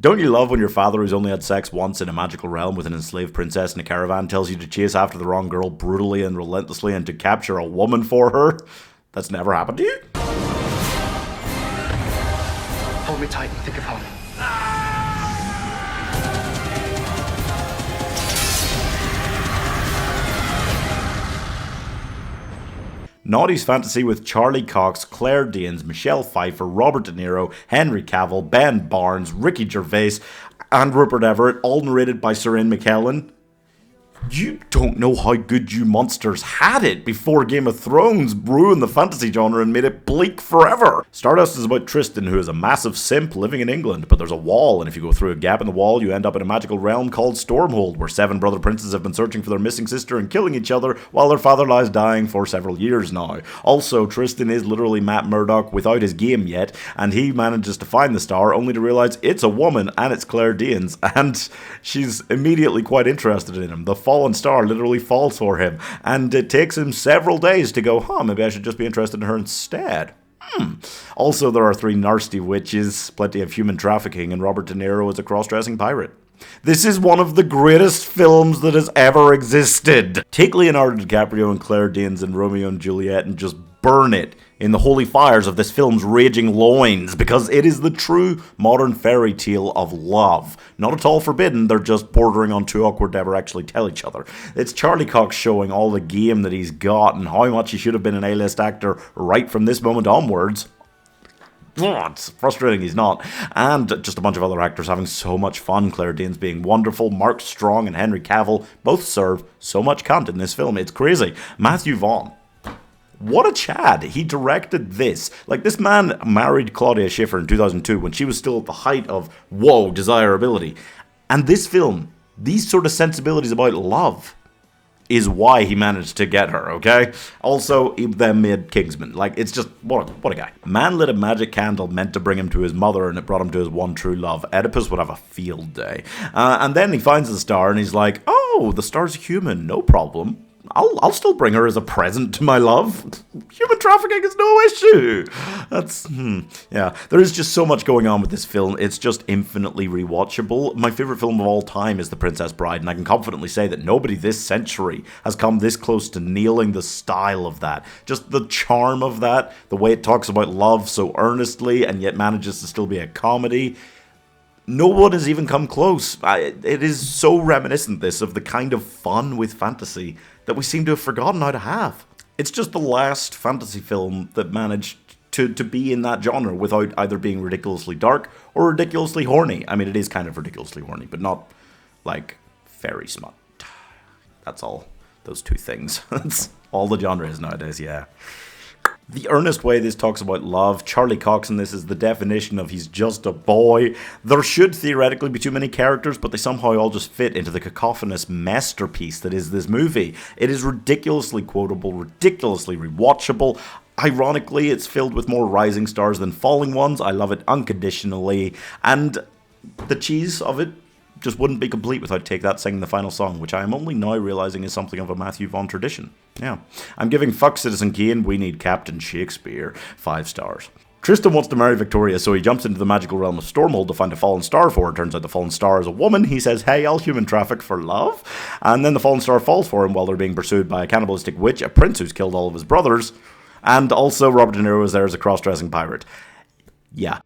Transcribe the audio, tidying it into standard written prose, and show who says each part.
Speaker 1: Don't you love when your father, who's only had sex once in a magical realm with an enslaved princess in a caravan, tells you to chase after the wrong girl brutally and relentlessly and to capture a woman for her? That's never happened to you?
Speaker 2: Hold me tight and think of home.
Speaker 1: Naughty's fantasy with Charlie Cox, Clairedanes, Michelle Pfeiffer, Robert De Niro, Henry Cavill, Ben Barnes, Ricky Gervais, and Rupert Everett, all narrated by Sir Ian McKellen. You don't know how good you monsters had it before Game of Thrones ruined the fantasy genre and made it bleak forever. Stardust is about Tristan, who is a massive simp living in England, but there's a wall, and if you go through a gap in the wall, you end up in a magical realm called Stormhold, where 7 brother princes have been searching for their missing sister and killing each other while their father lies dying for several years now. Also, Tristan is literally Matt Murdock without his game yet, and he manages to find the star only to realize it's a woman and it's Clairedanes, and she's immediately quite interested in him. The fallen star literally falls for him, and it takes him several days to go, maybe I should just be interested in her instead. Also, there are 3 nasty witches, plenty of human trafficking, and Robert De Niro is a cross-dressing pirate. This is one of the greatest films that has ever existed. Take Leonardo DiCaprio and Clairedanes and Romeo and Juliet and just burn it in the holy fires of this film's raging loins, because it is the true modern fairy tale of love. Not at all forbidden, they're just bordering on too awkward to ever actually tell each other. It's Charlie Cox showing all the game that he's got and how much he should have been an A-list actor right from this moment onwards. It's frustrating he's not. And just a bunch of other actors having so much fun. Clairedanes being wonderful, Mark Strong and Henry Cavill both serve so much content in this film. It's crazy. Matthew Vaughn. What a Chad. He directed this. Like, this man married Claudia Schiffer in 2002 when she was still at the height of, desirability. And this film, these sort of sensibilities about love, is why he managed to get her, okay? Also, he then made Kingsman. Like, it's just, what a guy. Man lit a magic candle meant to bring him to his mother, and it brought him to his one true love. Oedipus would have a field day. And then he finds the star, and he's like, the star's human, no problem. I'll still bring her as a present to my love. Human trafficking is no issue. There is just so much going on with this film. It's just infinitely rewatchable. My favorite film of all time is The Princess Bride, and I can confidently say that nobody this century has come this close to nailing the style of that. Just the charm of that, the way it talks about love so earnestly and yet manages to still be a comedy. No one has even come close. It is so reminiscent, this, of the kind of fun with fantasy that we seem to have forgotten how to have. It's just the last fantasy film that managed to be in that genre without either being ridiculously dark or ridiculously horny. I mean, it is kind of ridiculously horny, but not, like, fairy smut. That's all. Those 2 things. That's all the genre is nowadays, yeah. The earnest way this talks about love, Charlie Cox in this is the definition of he's just a boy. There should theoretically be too many characters, but they somehow all just fit into the cacophonous masterpiece that is this movie. It is ridiculously quotable, ridiculously rewatchable. Ironically, it's filled with more rising stars than falling ones. I love it unconditionally, and the cheese of it just wouldn't be complete without Take That singing the final song, which I am only now realizing is something of a Matthew Vaughn tradition. Yeah. I'm giving Fuck Citizen Kane, We Need Captain Shakespeare 5 stars. Tristan wants to marry Victoria, so he jumps into the magical realm of Stormhold to find a fallen star for her. Turns out the fallen star is a woman. He says, hey, I'll human traffic for love. And then the fallen star falls for him while they're being pursued by a cannibalistic witch, a prince who's killed all of his brothers, and also Robert De Niro is there as a cross-dressing pirate. Yeah.